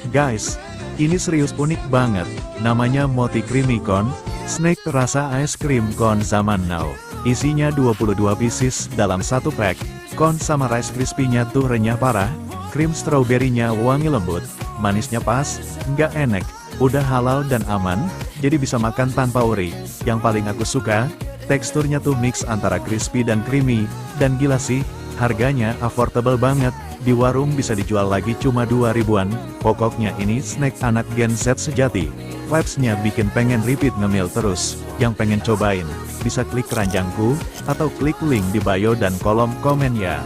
Guys, ini serius unik banget. Namanya Moti Creamy Cone, snack rasa es krim cone zaman now. Isinya 22 pieces dalam satu pack. Cone sama Rice Krispies-nya tuh renyah parah. Krim stroberinya wangi lembut. Manisnya pas, nggak enek. Udah halal dan aman, jadi bisa makan tanpa worry. Yang paling aku suka, teksturnya tuh mix antara crispy dan creamy. Dan gila sih, harganya affordable banget. Di warung bisa dijual lagi cuma 2 ribuan. Pokoknya ini snack anak Gen Z sejati. Vibes-nya bikin pengen repeat ngemil terus. Yang pengen cobain, bisa klik keranjangku, atau klik link di bio dan kolom komen ya.